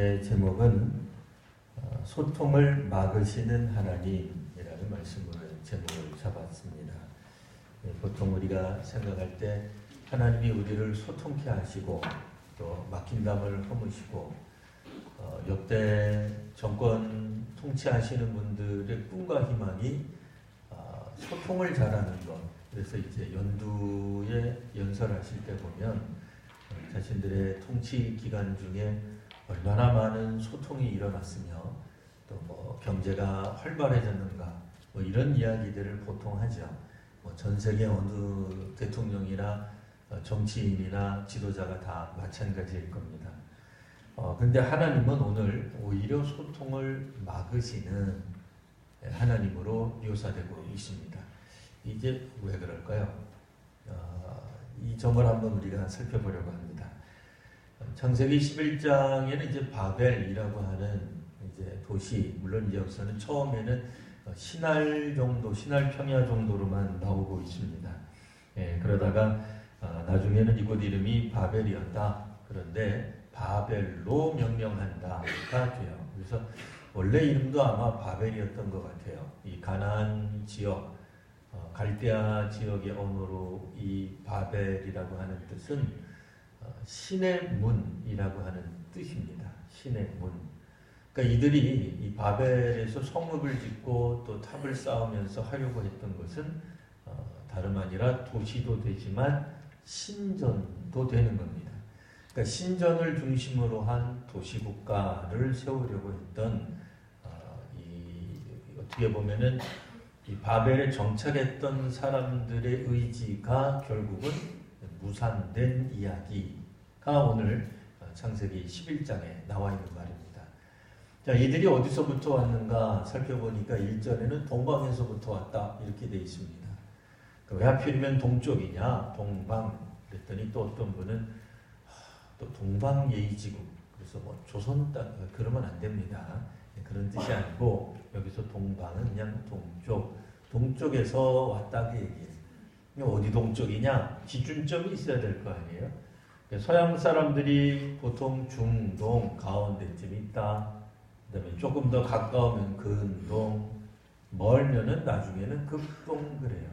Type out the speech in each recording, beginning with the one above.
오늘의 제목은 소통을 막으시는 하나님이라는 말씀으로 제목을 잡았습니다. 보통 우리가 생각할 때 하나님이 우리를 소통케 하시고 또 막힌 담을 허무시고 역대 정권 통치하시는 분들의 꿈과 희망이 소통을 잘하는 것. 그래서 이제 연두에 연설하실 때 보면 자신들의 통치 기간 중에 얼마나 많은 소통이 일어났으며 또 뭐 경제가 활발해졌는가 뭐 이런 이야기들을 보통 하죠. 뭐 전 세계 어느 대통령이나 정치인이나 지도자가 다 마찬가지일 겁니다. 근데 하나님은 오늘 오히려 소통을 막으시는 하나님으로 묘사되고 있습니다. 이게 왜 그럴까요? 이 점을 한번 우리가 살펴보려고 합니다. 창세기 11장에는 이제 바벨이라고 하는 이제 도시, 물론 이제 여기서는 처음에는 신할 정도, 신할 평야 정도로만 나오고 있습니다. 그러다가 나중에는 이곳 이름이 바벨이었다. 그런데 바벨로 명명한다가 돼요. 그래서 원래 이름도 아마 바벨이었던 것 같아요. 이 가나안 지역, 갈대아 지역의 언어로 이 바벨이라고 하는 뜻은 신의 문이라고 하는 뜻입니다. 신의 문. 그러니까 이들이 이 바벨에서 성읍을 짓고 또 탑을 쌓으면서 하려고 했던 것은 다름 아니라 도시도 되지만 신전도 되는 겁니다. 그러니까 신전을 중심으로 한 도시국가를 세우려고 했던 어떻게 보면은 이 바벨에 정착했던 사람들의 의지가 결국은 무산된 이야기가 오늘 창세기 11장에 나와 있는 말입니다. 자, 이들이 어디서부터 왔는가 살펴보니까 1절에는 동방에서부터 왔다 이렇게 되어 있습니다. 왜 하필이면 동쪽이냐? 동방. 그랬더니 또 어떤 분은 또 동방예의지국. 그래서 뭐 조선 땅 그러면 안 됩니다. 그런 뜻이 아니고 여기서 동방은 그냥 동쪽에서 왔다 그 얘기예요. 어디 동쪽이냐? 기준점이 있어야 될 거 아니에요? 서양 사람들이 보통 중동 가운데쯤 있다. 그 다음에 조금 더 가까우면 근동, 멀면은 나중에는 극동 그래요.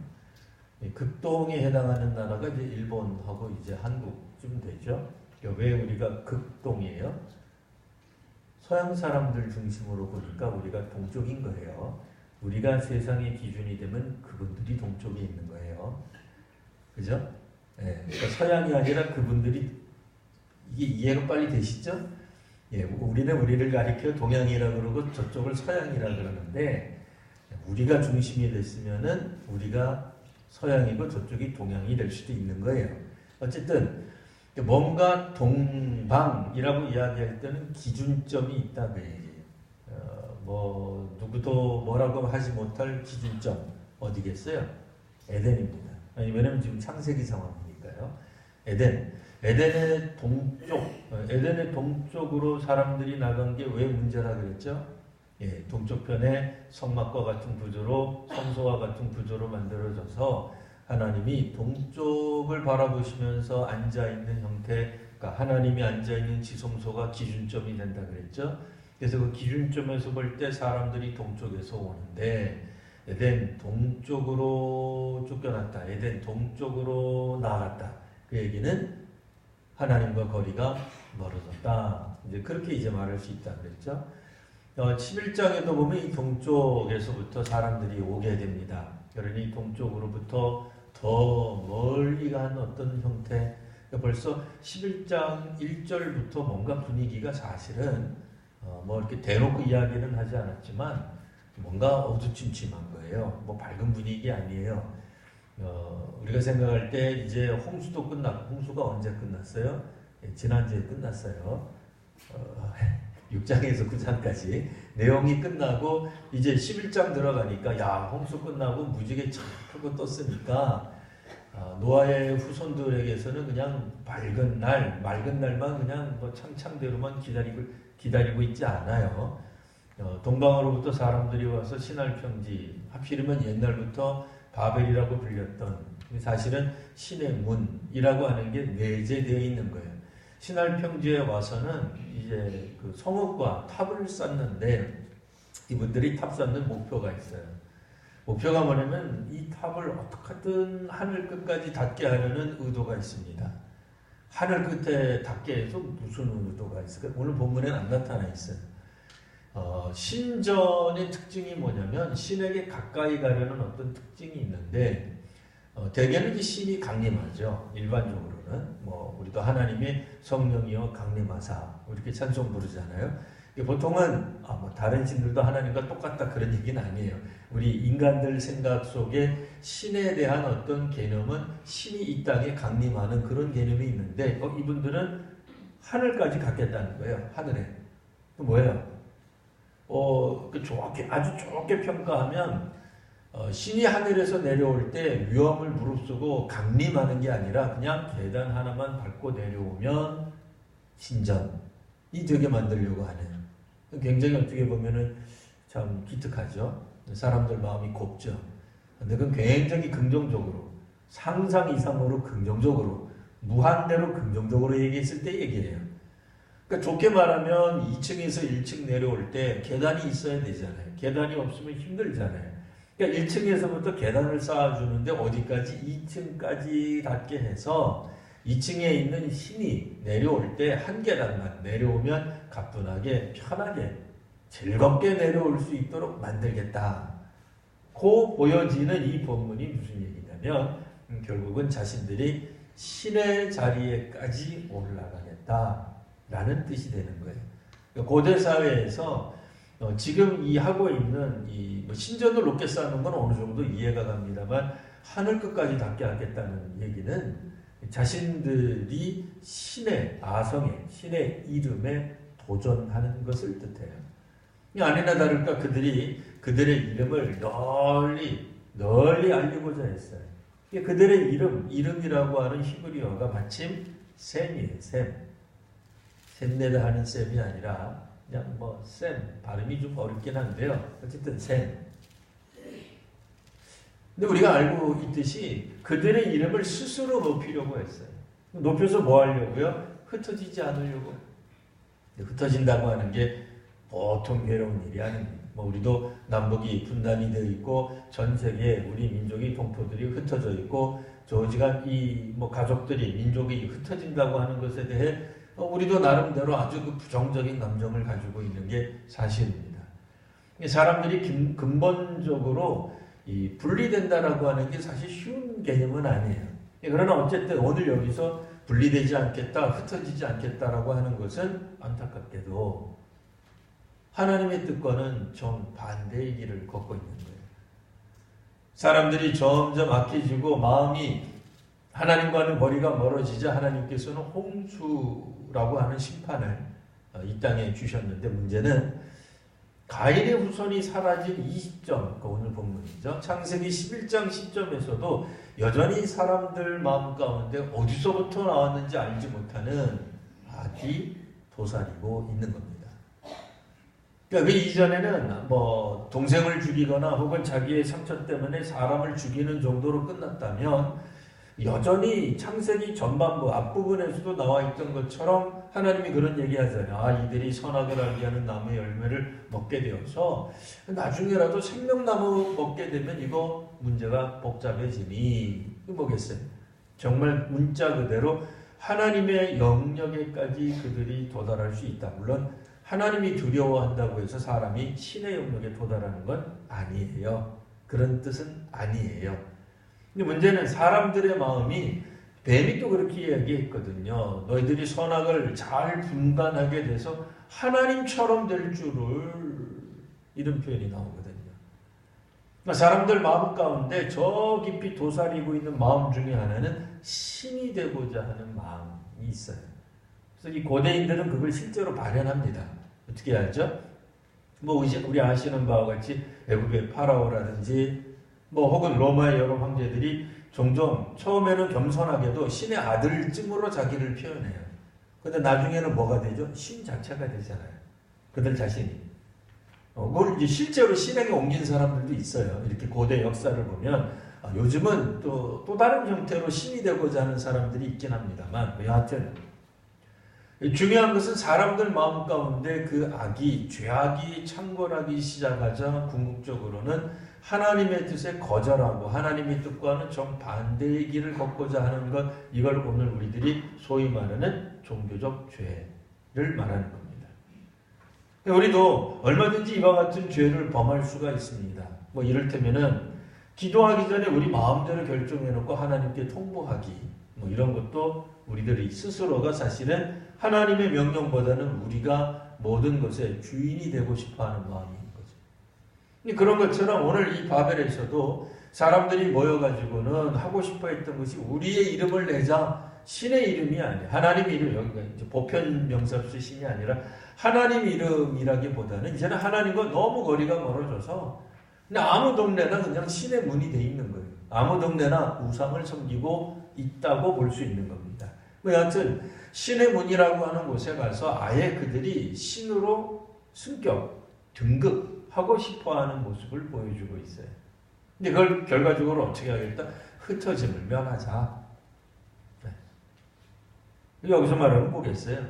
극동에 해당하는 나라가 이제 일본하고 이제 한국쯤 되죠. 왜 우리가 극동이에요? 서양 사람들 중심으로 보니까 우리가 동쪽인 거예요. 우리가 세상의 기준이 되면 그분들이 동쪽에 있는 거예요. 그죠? 그러니까 서양이 아니라 그분들이 이게 이해가 빨리 되시죠? 우리는 우리를 가리켜 동양이라 그러고 저쪽을 서양이라 그러는데 우리가 중심이 됐으면은 우리가 서양이고 저쪽이 동양이 될 수도 있는 거예요. 어쨌든 뭔가 동방이라고 이야기할 때는 기준점이 있다 그 얘기예요. 뭐 누구도 뭐라고 하지 못할 기준점 어디겠어요? 에덴입니다. 왜냐면 지금 창세기 상황이니까요. 에덴의 동쪽으로 사람들이 나간 게 왜 문제라 그랬죠? 동쪽편에 성막과 같은 구조로 성소와 같은 구조로 만들어져서 하나님이 동쪽을 바라보시면서 앉아있는 형태, 그러니까 하나님이 앉아있는 지성소가 기준점이 된다 그랬죠? 그래서 그 기준점에서 볼 때 사람들이 동쪽에서 오는데 에덴 동쪽으로 쫓겨났다. 에덴 동쪽으로 나아갔다. 그 얘기는 하나님과 거리가 멀어졌다. 이제 그렇게 이제 말할 수 있다 그랬죠? 11장에도 보면 이 동쪽에서부터 사람들이 오게 됩니다. 그러니 동쪽으로부터 더 멀리 간 어떤 형태. 벌써 11장 1절부터 뭔가 분위기가 사실은 뭐 이렇게 대놓고 이야기는 하지 않았지만 뭔가 어두침침한 거예요. 뭐 밝은 분위기 아니에요. 우리가 생각할 때 이제 홍수도 끝났고, 홍수가 언제 끝났어요? 지난주에 끝났어요. 6장에서 9장까지 내용이 끝나고 이제 11장 들어가니까 야 홍수 끝나고 무지개 착 하고 떴으니까 노아의 후손들에게서는 그냥 맑은 날만 그냥 뭐 창창대로만 기다리고 있지 않아요. 동방으로부터 사람들이 와서 신할평지, 하필이면 옛날부터 바벨이라고 불렸던, 사실은 신의 문이라고 하는 게 내재되어 있는 거예요. 신할 평지에 와서는 이제 그 성읍과 탑을 쌓는데 이분들이 탑 쌓는 목표가 있어요. 목표가 뭐냐면 이 탑을 어떻게든 하늘 끝까지 닿게 하려는 의도가 있습니다. 하늘 끝에 닿게 해서 무슨 의도가 있을까? 오늘 본문에는 안 나타나 있어요. 신전의 특징이 뭐냐면 신에게 가까이 가려는 어떤 특징이 있는데 대개는 이제 신이 강림하죠. 일반적으로는 우리도 하나님의 성령이여 강림하사 이렇게 찬송 부르잖아요. 보통은 다른 신들도 하나님과 똑같다 그런 얘기는 아니에요. 우리 인간들 생각 속에 신에 대한 어떤 개념은 신이 이 땅에 강림하는 그런 개념이 있는데 이분들은 하늘까지 갔겠다는 거예요. 하늘에. 그 뭐예요? 아주 좋게 평가하면 신이 하늘에서 내려올 때 위험을 무릅쓰고 강림하는 게 아니라 그냥 계단 하나만 밟고 내려오면 신전이 되게 만들려고 하네요. 굉장히 어떻게 보면은 참 기특하죠. 사람들 마음이 곱죠. 근데 그건 굉장히 긍정적으로, 상상 이상으로 긍정적으로, 무한대로 긍정적으로 얘기했을 때 얘기해요. 그러니까 좋게 말하면 2층에서 1층 내려올 때 계단이 있어야 되잖아요. 계단이 없으면 힘들잖아요. 그러니까 1층에서부터 계단을 쌓아주는데 어디까지? 2층까지 닿게 해서 2층에 있는 신이 내려올 때 한 계단만 내려오면 가뿐하게 편하게 즐겁게 내려올 수 있도록 만들겠다. 고 보여지는 이 본문이 무슨 얘기냐면 결국은 자신들이 신의 자리에까지 올라가겠다라는 뜻이 되는 거예요. 고대 사회에서 지금 이 하고 있는 이 신전을 높게 쌓는 건 어느 정도 이해가 갑니다만 하늘 끝까지 닿게 하겠다는 얘기는 자신들이 신의 아성에 신의 이름에 도전하는 것을 뜻해요. 아니나 다를까 그들이 그들의 이름을 널리 알리고자 했어요. 그들의 이름이라고 하는 히브리어가 마침 셈이에요. 셈내다 하는 셈이 아니라 그냥 셈 발음이 좀 어렵긴 한데요. 어쨌든 셈. 근데 우리가 알고 있듯이 그들의 이름을 스스로 높이려고 했어요. 높여서 뭐 하려고요? 흩어지지 않으려고. 흩어진다고 하는 게 보통 괴로운 일이 아닙니다. 우리도 남북이 분단이 되어 있고 전 세계에 우리 민족이 동포들이 흩어져 있고 조지간 이 가족들이 민족이 흩어진다고 하는 것에 대해 우리도 나름대로 아주 그 부정적인 감정을 가지고 있는 게 사실입니다. 사람들이 근본적으로 이 분리된다라고 하는 게 사실 쉬운 개념은 아니에요. 그러나 어쨌든 오늘 여기서 분리되지 않겠다, 흩어지지 않겠다라고 하는 것은 안타깝게도 하나님의 뜻과는 좀 반대의 길을 걷고 있는 거예요. 사람들이 점점 악해지고 마음이 하나님과는 거리가 멀어지자 하나님께서는 홍수라고 하는 심판을 이 땅에 주셨는데 문제는 가인의 후손이 사라진 이 시점, 오늘 본문이죠. 창세기 11장 시점에서도 여전히 사람들 마음 가운데 어디서부터 나왔는지 알지 못하는 악이 도사리고 있는 겁니다. 그러니까 그 이전에는 동생을 죽이거나 혹은 자기의 상처 때문에 사람을 죽이는 정도로 끝났다면 여전히 창세기 전반부 앞부분에서도 나와 있던 것처럼 하나님이 그런 얘기 하잖아요. 이들이 선악을 알게 하는 나무의 열매를 먹게 되어서 나중에라도 생명나무 먹게 되면 이거 문제가 복잡해지니 뭐겠어요. 정말 문자 그대로 하나님의 영역에까지 그들이 도달할 수 있다. 물론 하나님이 두려워한다고 해서 사람이 신의 영역에 도달하는 건 아니에요. 그런 뜻은 아니에요. 근데 문제는 사람들의 마음이 뱀이 또 그렇게 이야기했거든요. 너희들이 선악을 잘 분간하게 돼서 하나님처럼 될 줄을 이런 표현이 나오거든요. 그러니까 사람들 마음 가운데 저 깊이 도사리고 있는 마음 중에 하나는 신이 되고자 하는 마음이 있어요. 그래서 이 고대인들은 그걸 실제로 발현합니다. 어떻게 알죠? 우리 아시는 바와 같이 애굽의 파라오라든지 혹은 로마의 여러 황제들이 종종 처음에는 겸손하게도 신의 아들쯤으로 자기를 표현해요. 그런데 나중에는 뭐가 되죠? 신 자체가 되잖아요. 그들 자신이. 그걸 이제 실제로 신에게 옮긴 사람들도 있어요. 이렇게 고대 역사를 보면 요즘은 또 다른 형태로 신이 되고자 하는 사람들이 있긴 합니다만 여하튼 중요한 것은 사람들 마음 가운데 그 악이, 죄악이 창궐하기 시작하자 궁극적으로는 하나님의 뜻에 거절하고 하나님의 뜻과는 정반대의 길을 걷고자 하는 것, 이걸 오늘 우리들이 소위 말하는 종교적 죄를 말하는 겁니다. 우리도 얼마든지 이와 같은 죄를 범할 수가 있습니다. 뭐 이를테면은 기도하기 전에 우리 마음대로 결정해놓고 하나님께 통보하기, 뭐 이런 것도 우리들이 스스로가 사실은 하나님의 명령보다는 우리가 모든 것의 주인이 되고 싶어하는 마음인 거죠. 그런 것처럼 오늘 이 바벨에서도 사람들이 모여가지고는 하고 싶어했던 것이 우리의 이름을 내자, 신의 이름이 아니라 하나님 이름, 여기가 이제 보편 명사수 신이 아니라 하나님 이름이라기보다는 이제는 하나님과 너무 거리가 멀어져서 그냥 아무 동네나 그냥 신의 문이 돼 있는 거예요. 아무 동네나 우상을 섬기고 있다고 볼 수 있는 겁니다. 뭐 여하튼 신의 문이라고 하는 곳에 가서 아예 그들이 신으로 승격, 등극하고 싶어하는 모습을 보여주고 있어요. 근데 그걸 결과적으로 어떻게 하겠다? 흩어짐을 면하자. 네. 여기서 말하면 뭐겠어요?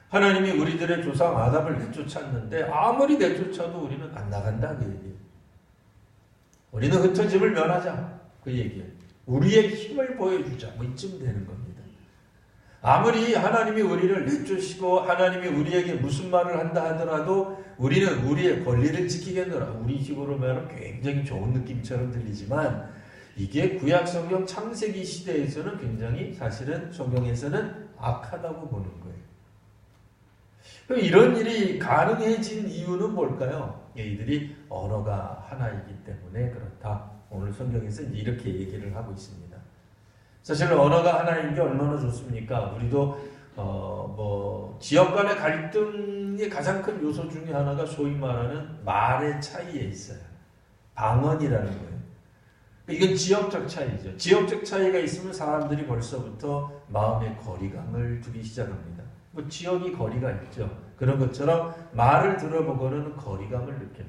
하나님이 우리들의 조상 아담을 내쫓았는데 아무리 내쫓아도 우리는 안 나간다 그 얘기예요. 우리는 흩어짐을 면하자 그 얘기예요. 우리의 힘을 보여주자 뭐 이쯤 되는 겁니다. 아무리 하나님이 우리를 내쫓으시고 하나님이 우리에게 무슨 말을 한다 하더라도 우리는 우리의 권리를 지키겠노라. 우리 식으로 말하면 굉장히 좋은 느낌처럼 들리지만 이게 구약 성경 창세기 시대에서는 굉장히 사실은 성경에서는 악하다고 보는 거예요. 그럼 이런 일이 가능해진 이유는 뭘까요? 이들이 언어가 하나이기 때문에 그렇다. 오늘 성경에서 이렇게 얘기를 하고 있습니다. 사실 언어가 하나인 게 얼마나 좋습니까? 우리도 지역 간의 갈등의 가장 큰 요소 중에 하나가 소위 말하는 말의 차이에 있어요. 방언이라는 거예요. 이건 지역적 차이죠. 지역적 차이가 있으면 사람들이 벌써부터 마음의 거리감을 두기 시작합니다. 뭐 지역이 거리가 있죠. 그런 것처럼 말을 들어보고는 거리감을 느껴요.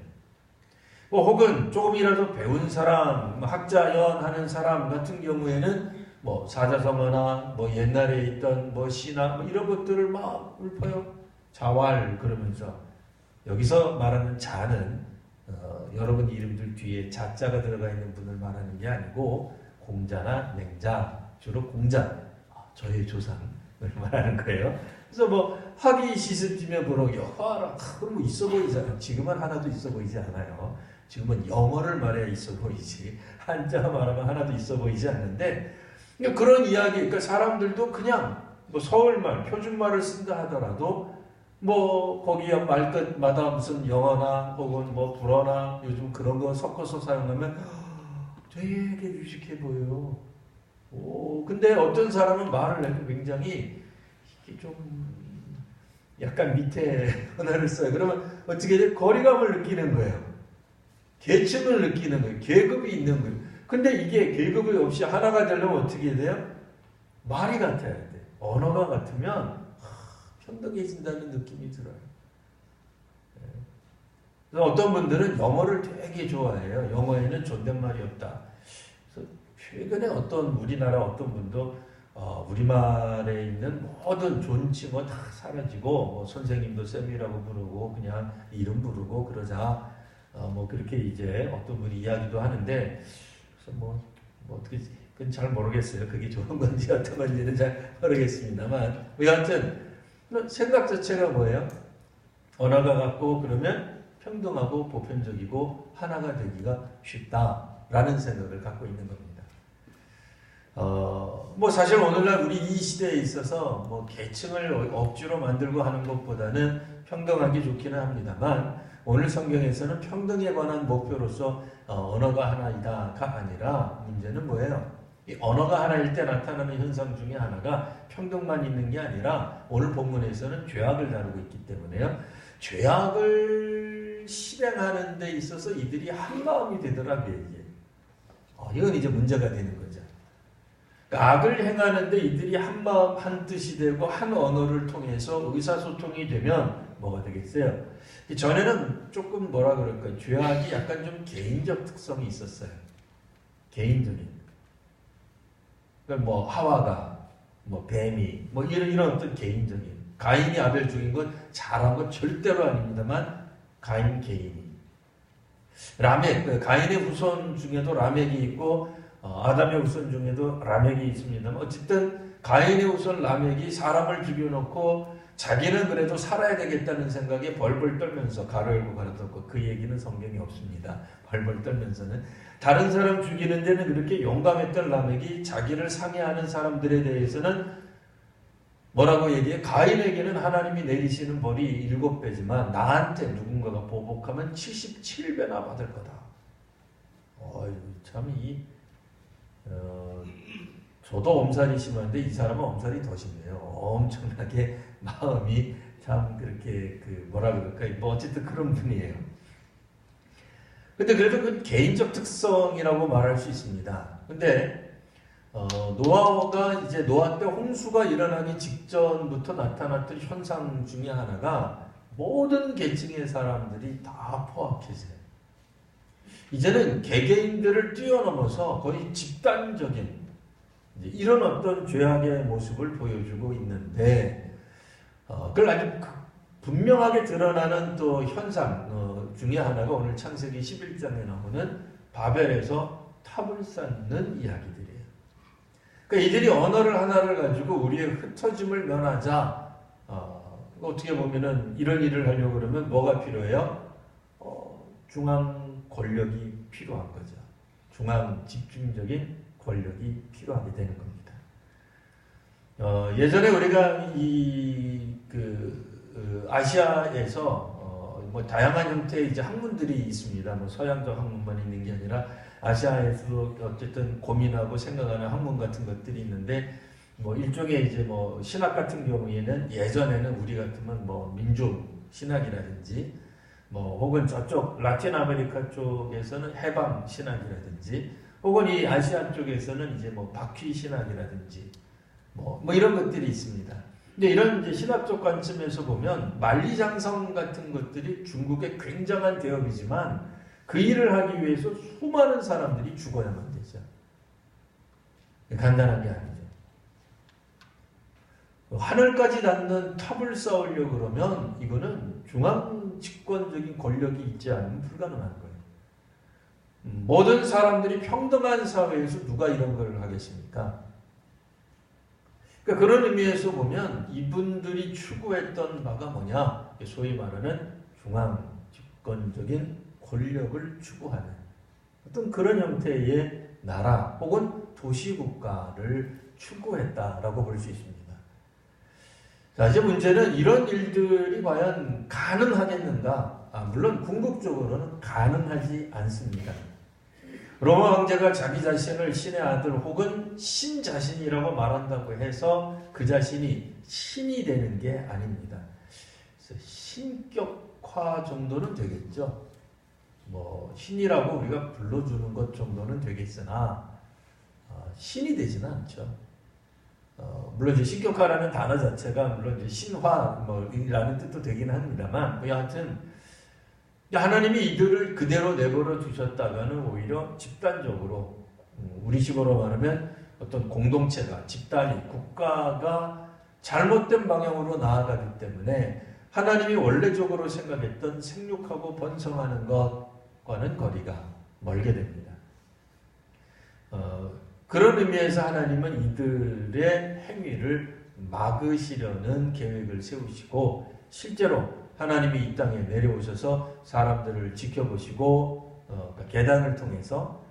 혹은 조금이라도 배운 사람, 학자연 하는 사람 같은 경우에는 사자성어나 옛날에 있던 시나 이런 것들을 막 읊어요. 자활 그러면서 여기서 말하는 자는 여러분 이름들 뒤에 자자가 들어가 있는 분을 말하는 게 아니고 공자나 맹자, 주로 공자, 저의 조상을 말하는 거예요. 그래서 학이 시습지며 보러 여하라 그럼 있어 보이잖아요. 지금은 하나도 있어 보이지 않아요. 지금은 영어를 말해야 있어 보이지 한자 말하면 하나도 있어 보이지 않는데 그런 이야기, 그러니까 사람들도 그냥 서울말, 표준말을 쓴다 하더라도 거기에 말끝마다 무슨 영어나 혹은 불어나 요즘 그런 거 섞어서 사용하면 되게 유식해 보여요. 근데 어떤 사람은 말을 해도 굉장히 이게 좀 약간 밑에 언어를 써요. 그러면 어떻게 돼? 거리감을 느끼는 거예요. 계층을 느끼는 거예요. 계급이 있는 거예요. 근데 이게 계급이 없이 하나가 되려면 어떻게 돼요? 말이 같아야 돼. 언어가 같으면 평등해진다는 느낌이 들어요. 그래서 어떤 분들은 영어를 되게 좋아해요. 영어에는 존댓말이 없다. 그래서 최근에 우리나라 어떤 분도 우리말에 있는 모든 존칭어 다 사라지고 선생님도 쌤이라고 부르고 그냥 이름 부르고 그러자 그렇게 이제 어떤 분이 이야기도 하는데 그래서 어떻게 그건 잘 모르겠어요. 그게 좋은 건지 어떤 건지는 잘 모르겠습니다만 여하튼 생각 자체가 뭐예요? 언어가 같고 그러면 평등하고 보편적이고 하나가 되기가 쉽다라는 생각을 갖고 있는 겁니다. 사실 오늘날 우리 이 시대에 있어서 계층을 억지로 만들고 하는 것보다는 평등하게 좋기는 합니다만 오늘 성경에서는 평등에 관한 목표로서 언어가 하나이다가 아니라 문제는 뭐예요? 이 언어가 하나일 때 나타나는 현상 중에 하나가 평등만 있는 게 아니라 오늘 본문에서는 죄악을 다루고 있기 때문에요. 죄악을 실행하는 데 있어서 이들이 한 마음이 되더라고요. 이건 이제 문제가 되는 거죠. 악을 행하는데 이들이 한 마음 한 뜻이 되고 한 언어를 통해서 의사소통이 되면 뭐가 되겠어요? 전에는 조금 뭐라 그럴까요? 죄악이 약간 좀 개인적 특성이 있었어요. 개인적인. 그러니까 하와가, 뱀이, 이런 어떤 개인적인. 가인이 아벨 죽인 건 잘한 건 절대로 아닙니다만 가인 개인이 라멕, 가인의 후손 중에도 라멕이 있고 아담의 후손 중에도 라멕이 있습니다만 어쨌든 가인의 후손 라멕이 사람을 죽여놓고 자기는 그래도 살아야 되겠다는 생각에 벌벌 떨면서 가로 열고 가로 닫고 그 얘기는 성경에 없습니다. 벌벌 떨면서는 다른 사람 죽이는 데는 그렇게 용감했던 라멕이 자기를 상해하는 사람들에 대해서는 뭐라고 얘기해? 가인에게는 하나님이 내리시는 벌이 7배지만 나한테 누군가가 보복하면 77배나 받을 거다. 참 저도 엄살이 심한데 이 사람은 엄살이 더 심해요. 엄청나게 마음이 참 그렇게 뭐라 그럴까? 뭐 어쨌든 그런 분이에요. 근데 그래도 그 개인적 특성이라고 말할 수 있습니다. 근데 노아가 이제 노아 때 홍수가 일어나기 직전부터 나타났던 현상 중에 하나가 모든 계층의 사람들이 다 포악해져요. 이제는 개개인들을 뛰어넘어서 거의 집단적인 이런 어떤 죄악의 모습을 보여주고 있는데 그걸 아주 분명하게 드러나는 또 현상 중에 하나가 오늘 창세기 11장에 나오는 바벨에서 탑을 쌓는 이야기들이에요. 그러니까 이들이 언어를 하나를 가지고 우리의 흩어짐을 면하자. 어떻게 보면은 이런 일을 하려고 그러면 뭐가 필요해요? 중앙 권력이 필요한 거죠. 중앙 집중적인 권력이 필요하게 되는 겁니다. 예전에 우리가 아시아에서 뭐 다양한 형태의 이제 학문들이 있습니다. 뭐 서양적 학문만 있는 게 아니라 아시아에서 어쨌든 고민하고 생각하는 학문 같은 것들이 있는데 뭐 일종의 이제 뭐 신학 같은 경우에는 예전에는 우리 같으면 뭐 민족 신학이라든지 뭐 혹은 저쪽 라틴 아메리카 쪽에서는 해방 신학이라든지 혹은 이 아시아 쪽에서는 이제 뭐 바퀴 신학이라든지 뭐 이런 것들이 있습니다. 근데 이런 이제 신학적 관점에서 보면 만리장성 같은 것들이 중국의 굉장한 대업이지만 그 일을 하기 위해서 수많은 사람들이 죽어야만 되죠. 간단한 게 아니죠. 하늘까지 닿는 탑을 쌓으려고 그러면 이거는 중앙 집권적인 권력이 있지 않으면 불가능한 거예요. 모든 사람들이 평등한 사회에서 누가 이런 걸 하겠습니까? 그러니까 그런 의미에서 보면 이분들이 추구했던 바가 뭐냐? 소위 말하는 중앙 집권적인 권력을 추구하는 어떤 그런 형태의 나라 혹은 도시국가를 추구했다라고 볼 수 있습니다. 자, 이제 문제는 이런 일들이 과연 가능하겠는가? 물론 궁극적으로는 가능하지 않습니다. 로마 황제가 자기 자신을 신의 아들 혹은 신 자신이라고 말한다고 해서 그 자신이 신이 되는 게 아닙니다. 그래서 신격화 정도는 되겠죠. 뭐 신이라고 우리가 불러주는 것 정도는 되겠으나 신이 되지는 않죠. 물론 이제 신격화라는 단어 자체가 물론 이제 신화 라는 뜻도 되긴 합니다만 여하튼 하나님이 이들을 그대로 내버려 두셨다가는 오히려 집단적으로 우리식으로 말하면 어떤 공동체가 집단이 국가가 잘못된 방향으로 나아가기 때문에 하나님이 원래적으로 생각했던 생육하고 번성하는 것과는 거리가 멀게 됩니다. 그런 의미에서 하나님은 이들의 행위를 막으시려는 계획을 세우시고 실제로 하나님이 이 땅에 내려오셔서 사람들을 지켜보시고 계단을 통해서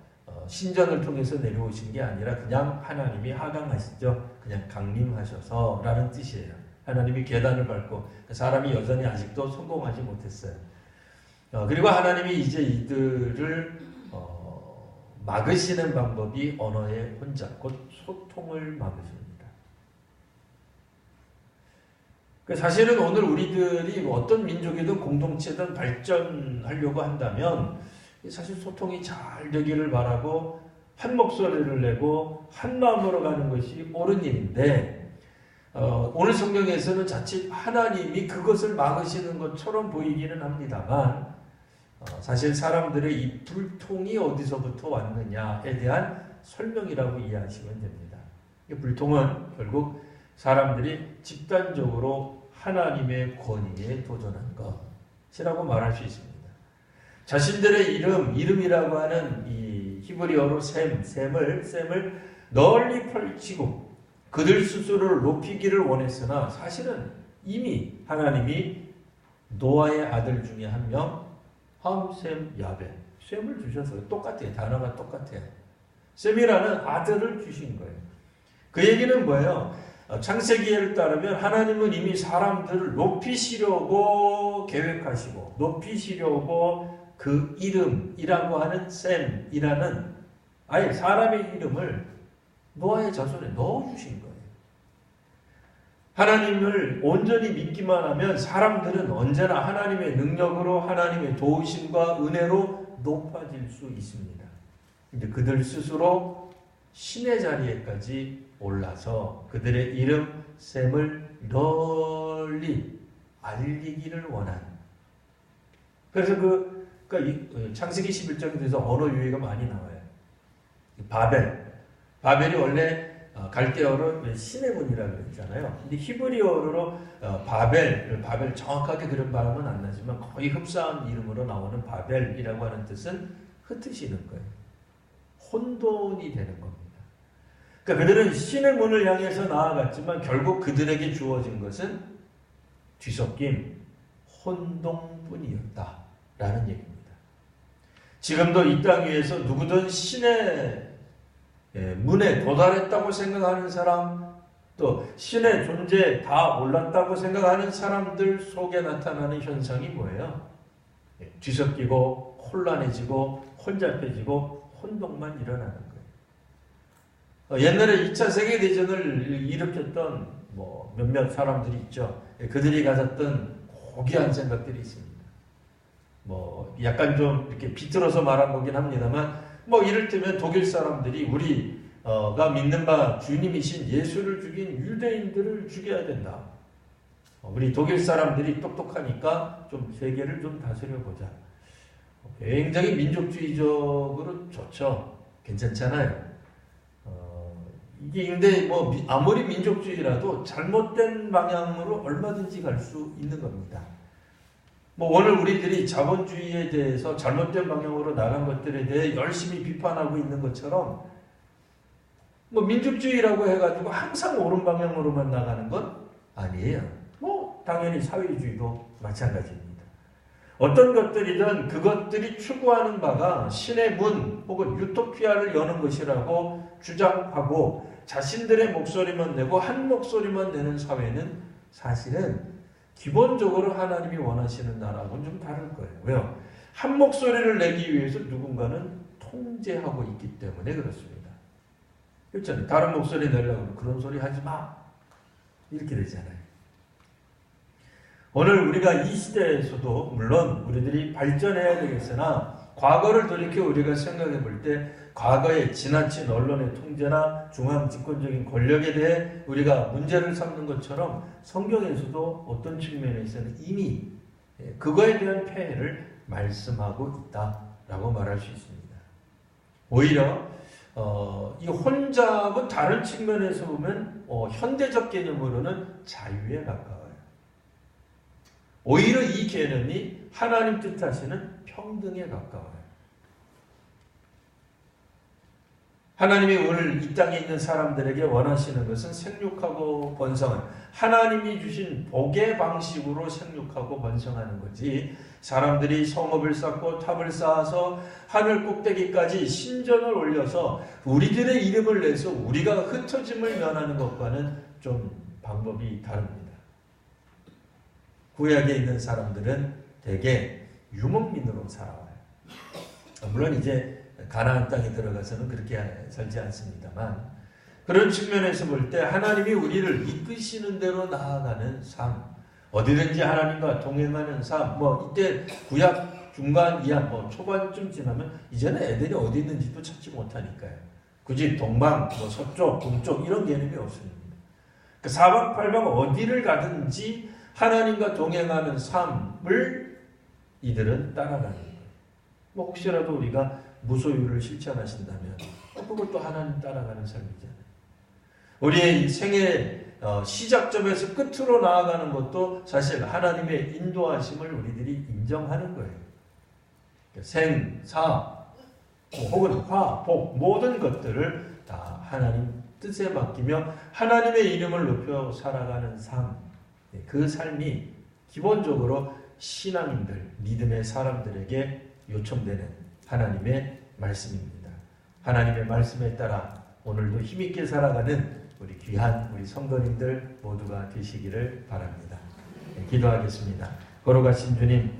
신전을 통해서 내려오신 게 아니라 그냥 하나님이 하강하시죠. 그냥 강림하셔서 라는 뜻이에요. 하나님이 계단을 밟고 사람이 여전히 아직도 성공하지 못했어요. 그리고 하나님이 이제 이들을 막으시는 방법이 언어의 혼잡, 곧 소통을 막으십니다. 사실은 오늘 우리들이 어떤 민족이든 공동체든 발전하려고 한다면 사실 소통이 잘 되기를 바라고 한 목소리를 내고 한 마음으로 가는 것이 옳은 일인데 오늘 성경에서는 자칫 하나님이 그것을 막으시는 것처럼 보이기는 합니다만 사실 사람들의 이 불통이 어디서부터 왔느냐에 대한 설명이라고 이해하시면 됩니다. 이 불통은 결국 사람들이 집단적으로 하나님의 권위에 도전한 것이라고 말할 수 있습니다. 자신들의 이름이라고 하는 이 히브리어로 셈을 널리 펼치고 그들 스스로를 높이기를 원했으나 사실은 이미 하나님이 노아의 아들 중에 한 명, 함, 셈, 야벳, 셈을 주셔서 똑같아요. 단어가 똑같아요. 셈이라는 아들을 주신 거예요. 그 얘기는 뭐예요? 창세기를 따르면 하나님은 이미 사람들을 높이시려고 계획하시고 높이시려고 그 이름이라고 하는 셈이라는 아예 사람의 이름을 노아의 자손에 넣어주신 거예요. 하나님을 온전히 믿기만 하면 사람들은 언제나 하나님의 능력으로 하나님의 도우심과 은혜로 높아질 수 있습니다. 근데 그들 스스로 신의 자리에까지 올라서 그들의 이름 셈을 널리 알리기를 원한. 그래서 그러니까 창세기 11장에 대해서 언어 유해가 많이 나와요. 바벨이 원래 갈대어로 신의 문이라고 그랬잖아요. 근데 히브리어로 바벨 정확하게 그런 발음은 안 나지만 거의 흡사한 이름으로 나오는 바벨이라고 하는 뜻은 흩으시는 거예요. 혼돈이 되는 겁니다. 그러니까 그들은 신의 문을 향해서 나아갔지만 결국 그들에게 주어진 것은 뒤섞임, 혼동뿐이었다라는 얘기입니다. 지금도 이 땅 위에서 누구든 신의 문에 도달했다고 생각하는 사람, 또 신의 존재에 다 올랐다고 생각하는 사람들 속에 나타나는 현상이 뭐예요? 뒤섞이고 혼란해지고 혼잡해지고 혼동만 일어나는 거예요. 옛날에 2차 세계대전을 일으켰던 몇몇 사람들이 있죠. 그들이 가졌던 고귀한 생각들이 있습니다. 약간 좀 이렇게 비틀어서 말한 거긴 합니다만, 이를테면 독일 사람들이 우리가 믿는 바 주님이신 예수를 죽인 유대인들을 죽여야 된다. 우리 독일 사람들이 똑똑하니까 좀 세계를 좀 다스려 보자. 굉장히 민족주의적으로 좋죠. 괜찮잖아요. 이게 근데 아무리 민족주의라도 잘못된 방향으로 얼마든지 갈 수 있는 겁니다. 오늘 우리들이 자본주의에 대해서 잘못된 방향으로 나간 것들에 대해 열심히 비판하고 있는 것처럼 민족주의라고 해가지고 항상 옳은 방향으로만 나가는 건 아니에요. 당연히 사회주의도 마찬가지입니다. 어떤 것들이든 그것들이 추구하는 바가 신의 문 혹은 유토피아를 여는 것이라고 주장하고 자신들의 목소리만 내고 한 목소리만 내는 사회는 사실은 기본적으로 하나님이 원하시는 나라하고는 좀 다를 거예요. 왜요? 한 목소리를 내기 위해서 누군가는 통제하고 있기 때문에 그렇습니다. 그렇잖아요. 다른 목소리 내려고 그런 소리 하지 마. 이렇게 되잖아요. 오늘 우리가 이 시대에서도 물론 우리들이 발전해야 되겠으나 과거를 돌이켜 우리가 생각해 볼 때 과거의 지나친 언론의 통제나 중앙 집권적인 권력에 대해 우리가 문제를 삼는 것처럼 성경에서도 어떤 측면에서는 이미 그거에 대한 폐해를 말씀하고 있다라고 말할 수 있습니다. 오히려 이 혼잡은 다른 측면에서 보면 현대적 개념으로는 자유에 가까워요. 오히려 이 개념이 하나님 뜻하시는 평등에 가까워요. 하나님이 오늘 이 땅에 있는 사람들에게 원하시는 것은 생육하고 번성은 하나님이 주신 복의 방식으로 생육하고 번성하는 거지, 사람들이 성읍을 쌓고 탑을 쌓아서 하늘 꼭대기까지 신전을 올려서 우리들의 이름을 내서 우리가 흩어짐을 면하는 것과는 좀 방법이 다릅니다. 구약에 있는 사람들은 대개 유목민으로 살아와요. 물론 이제 가나안 땅에 들어가서는 그렇게 살지 않습니다만, 그런 측면에서 볼 때 하나님이 우리를 이끄시는 대로 나아가는 삶, 어디든지 하나님과 동행하는 삶, 이때 구약 중간 이하 초반쯤 지나면 이제는 애들이 어디 있는지도 찾지 못하니까요. 굳이 동방, 서쪽, 동쪽 이런 개념이 없습니다. 그 사방팔방 어디를 가든지 하나님과 동행하는 삶을 이들은 따라가는 거예요. 혹시라도 우리가 무소유를 실천하신다면 그것도 하나님 따라가는 삶이잖아요. 우리의 생애 시작점에서 끝으로 나아가는 것도 사실 하나님의 인도하심을 우리들이 인정하는 거예요. 생, 사, 혹은 화, 복 모든 것들을 다 하나님 뜻에 맡기며 하나님의 이름을 높여 살아가는 삶, 그 삶이 기본적으로 신앙인들, 믿음의 사람들에게 요청되는 하나님의 말씀입니다. 하나님의 말씀에 따라 오늘도 힘있게 살아가는 우리 귀한 우리 성도님들 모두가 되시기를 바랍니다. 기도하겠습니다. 걸어가신 주님,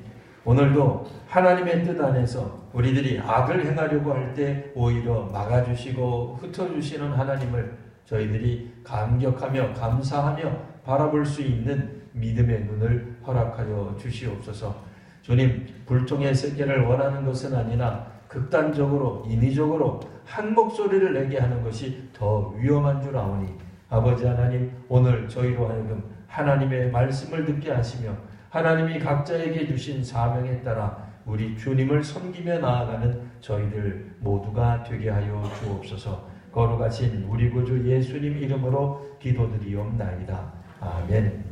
오늘도 하나님의 뜻 안에서 우리들이 악을 행하려고 할 때 오히려 막아주시고 흩어주시는 하나님을 저희들이 감격하며 감사하며 바라볼 수 있는 믿음의 눈을 허락하여 주시옵소서. 주님, 불통의 세계를 원하는 것은 아니나 극단적으로 인위적으로 한 목소리를 내게 하는 것이 더 위험한 줄 아오니 아버지 하나님, 오늘 저희로 하여금 하나님의 말씀을 듣게 하시며 하나님이 각자에게 주신 사명에 따라 우리 주님을 섬기며 나아가는 저희들 모두가 되게 하여 주옵소서. 거룩하신 우리 구주 예수님 이름으로 기도드리옵나이다. 아멘.